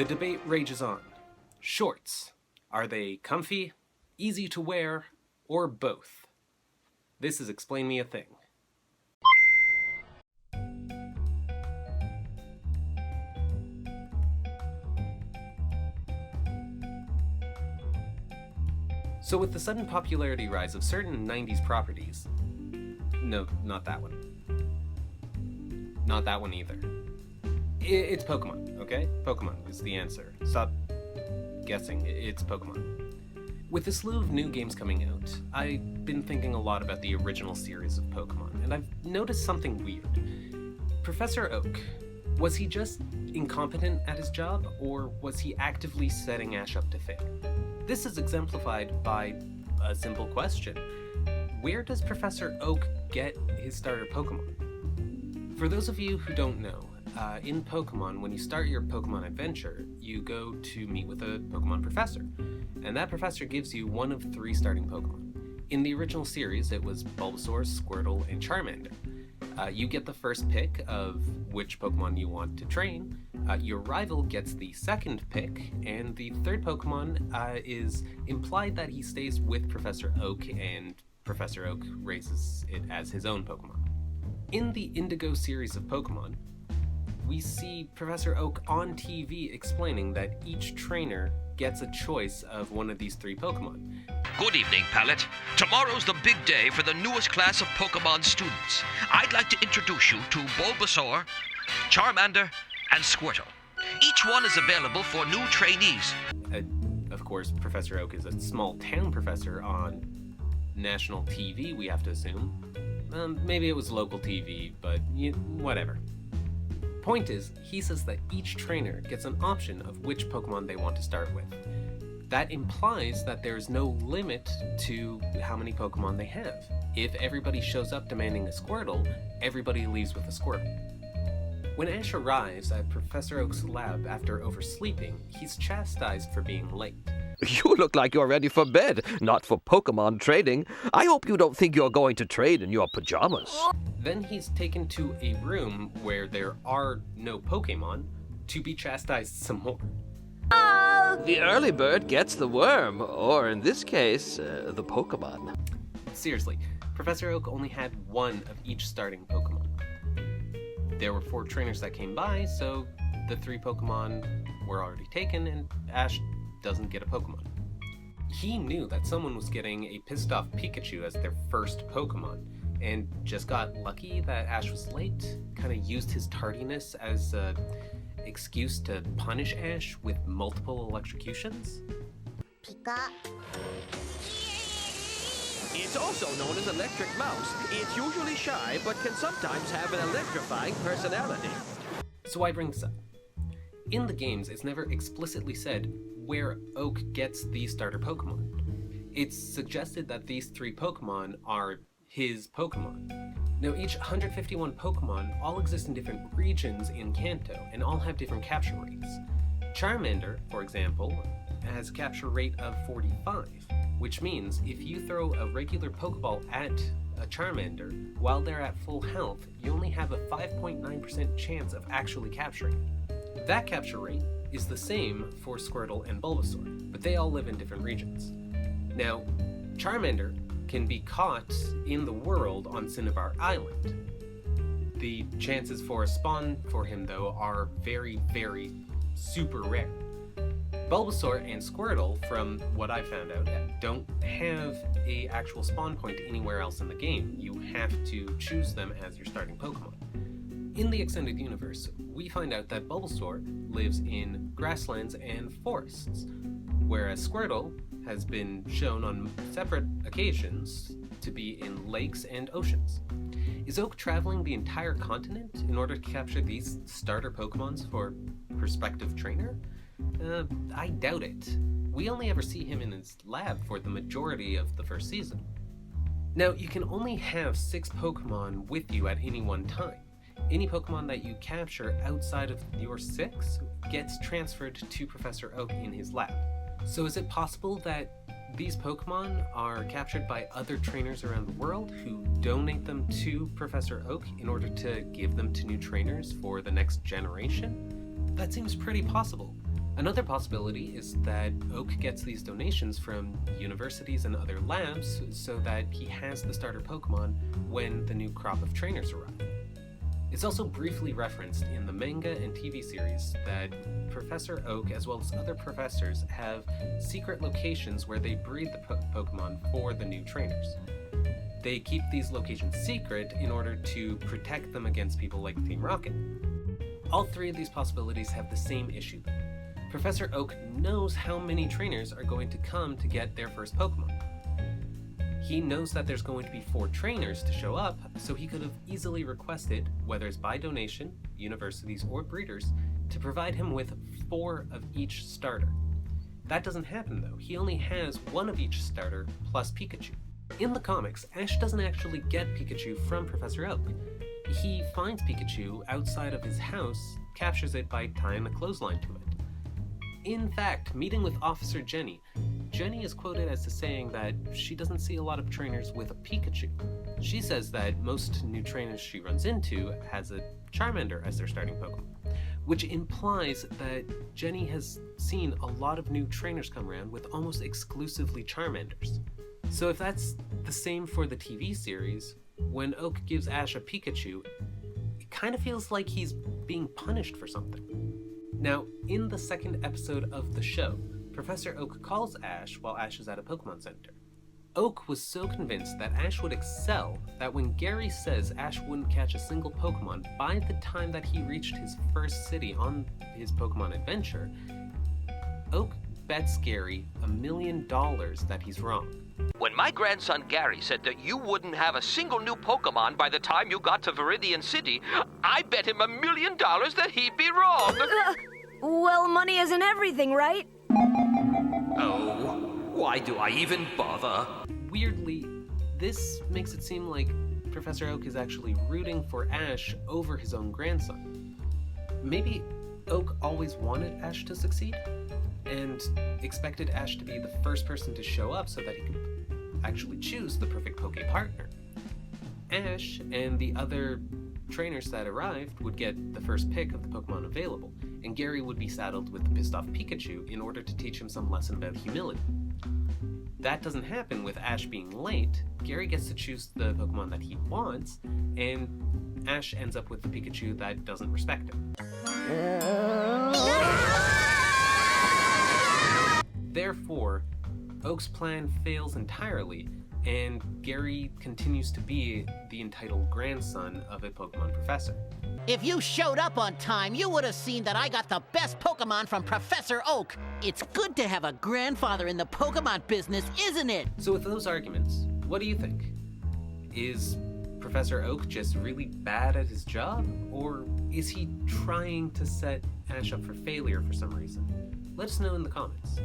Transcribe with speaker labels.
Speaker 1: The debate rages on. Shorts. Are they comfy, easy to wear, or both? This is Explain Me a Thing. So with the sudden popularity rise of certain 90s properties... No, not that one. Not that one either. It's Pokemon, okay? Pokemon is the answer. Stop guessing, it's Pokemon. With a slew of new games coming out, I've been thinking a lot about the original series of Pokemon, and I've noticed something weird. Professor Oak, was he just incompetent at his job, or was he actively setting Ash up to fail? This is exemplified by a simple question. Where does Professor Oak get his starter Pokemon? For those of you who don't know, in Pokemon, when you start your Pokemon adventure, you go to meet with a Pokemon professor, and that professor gives you one of 3 starting Pokemon. In the original series, it was Bulbasaur, Squirtle, and Charmander. You get the first pick of which Pokemon you want to train. Your rival gets the second pick, and the third Pokemon is implied that he stays with Professor Oak, and Professor Oak raises it as his own Pokemon. In the Indigo series of Pokemon, we see Professor Oak on TV explaining that each trainer gets a choice of one of these 3 Pokemon.
Speaker 2: Good evening, Pallet. Tomorrow's the big day for the newest class of Pokemon students. I'd like to introduce you to Bulbasaur, Charmander, and Squirtle. Each one is available for new trainees.
Speaker 1: Of course, Professor Oak is a small-town professor on national TV, we have to assume. Maybe it was local TV, but whatever. Point is, he says that each trainer gets an option of which Pokemon they want to start with. That implies that there is no limit to how many Pokemon they have. If everybody shows up demanding a Squirtle, everybody leaves with a Squirtle. When Ash arrives at Professor Oak's lab after oversleeping, he's chastised for being late.
Speaker 3: You look like you're ready for bed, not for Pokemon trading. I hope you don't think you're going to trade in your pajamas.
Speaker 1: Then he's taken to a room where there are no Pokemon to be chastised some more.
Speaker 3: The early bird gets the worm, or in this case, the Pokemon.
Speaker 1: Seriously, Professor Oak only had one of each starting Pokemon. There were 4 trainers that came by, so the 3 Pokemon were already taken, and Ash doesn't get a Pokemon. He knew that someone was getting a pissed off Pikachu as their first Pokemon, and just got lucky that Ash was late, kind of used his tardiness as an excuse to punish Ash with multiple electrocutions.
Speaker 4: Pika.
Speaker 3: It's also known as Electric Mouse. It's usually shy, but can sometimes have an electrifying personality.
Speaker 1: So why bring this up? In the games, it's never explicitly said where Oak gets these starter Pokemon. It's suggested that these 3 Pokemon are his Pokemon. Now, each 151 Pokemon all exist in different regions in Kanto, and all have different capture rates. Charmander, for example, has a capture rate of 45, which means if you throw a regular Pokeball at a Charmander while they're at full health, you only have a 5.9% chance of actually capturing it. That capture rate is the same for Squirtle and Bulbasaur, but they all live in different regions. Now, Charmander can be caught in the world on Cinnabar Island. The chances for a spawn for him, though, are very, very super rare. Bulbasaur and Squirtle, from what I found out, don't have an actual spawn point anywhere else in the game. You have to choose them as your starting Pokemon. In the extended universe, we find out that Bulbasaur lives in grasslands and forests, whereas Squirtle has been shown on separate occasions to be in lakes and oceans. Is Oak traveling the entire continent in order to capture these starter Pokemons for prospective trainer? I doubt it. We only ever see him in his lab for the majority of the first season. Now, you can only have 6 Pokemon with you at any one time. Any Pokemon that you capture outside of your 6 gets transferred to Professor Oak in his lab. So is it possible that these Pokemon are captured by other trainers around the world who donate them to Professor Oak in order to give them to new trainers for the next generation? That seems pretty possible. Another possibility is that Oak gets these donations from universities and other labs so that he has the starter Pokemon when the new crop of trainers arrive. It's also briefly referenced in the manga and TV series that Professor Oak, as well as other professors, have secret locations where they breed the Pokemon for the new trainers. They keep these locations secret in order to protect them against people like Team Rocket. All three of these possibilities have the same issue. Professor Oak knows how many trainers are going to come to get their first Pokemon. He knows that there's going to be 4 trainers to show up, so he could have easily requested, whether it's by donation, universities, or breeders, to provide him with 4 of each starter. That doesn't happen though. He only has 1 of each starter plus Pikachu. In the comics, Ash doesn't actually get Pikachu from Professor Oak. He finds Pikachu outside of his house, captures it by tying a clothesline to it. In fact, meeting with Officer Jenny, Jenny is quoted as saying that she doesn't see a lot of trainers with a Pikachu. She says that most new trainers she runs into has a Charmander as their starting Pokemon, which implies that Jenny has seen a lot of new trainers come around with almost exclusively Charmanders. So if that's the same for the TV series, when Oak gives Ash a Pikachu, it kind of feels like he's being punished for something. Now, in the second episode of the show, Professor Oak calls Ash while Ash is at a Pokemon Center. Oak was so convinced that Ash would excel that when Gary says Ash wouldn't catch a single Pokemon by the time that he reached his first city on his Pokemon adventure, Oak bets Gary $1 million that he's wrong.
Speaker 2: When my grandson Gary said that you wouldn't have a single new Pokemon by the time you got to Viridian City, I bet him $1 million that he'd be wrong.
Speaker 4: Well, money isn't everything, right?
Speaker 3: Oh, why do I even bother?
Speaker 1: Weirdly, this makes it seem like Professor Oak is actually rooting for Ash over his own grandson. Maybe Oak always wanted Ash to succeed and expected Ash to be the first person to show up so that he could actually choose the perfect Poke partner. Ash and the other trainers that arrived would get the first pick of the Pokemon available, and Gary would be saddled with the pissed off Pikachu in order to teach him some lesson about humility. That doesn't happen with Ash being late. Gary gets to choose the Pokemon that he wants, and Ash ends up with the Pikachu that doesn't respect him. Therefore, Oak's plan fails entirely, and Gary continues to be the entitled grandson of a Pokemon professor.
Speaker 5: If you showed up on time, you would have seen that I got the best Pokemon from Professor Oak. It's good to have a grandfather in the Pokemon business, isn't it?
Speaker 1: So with those arguments, what do you think? Is Professor Oak just really bad at his job, or is he trying to set Ash up for failure for some reason? Let us know in the comments.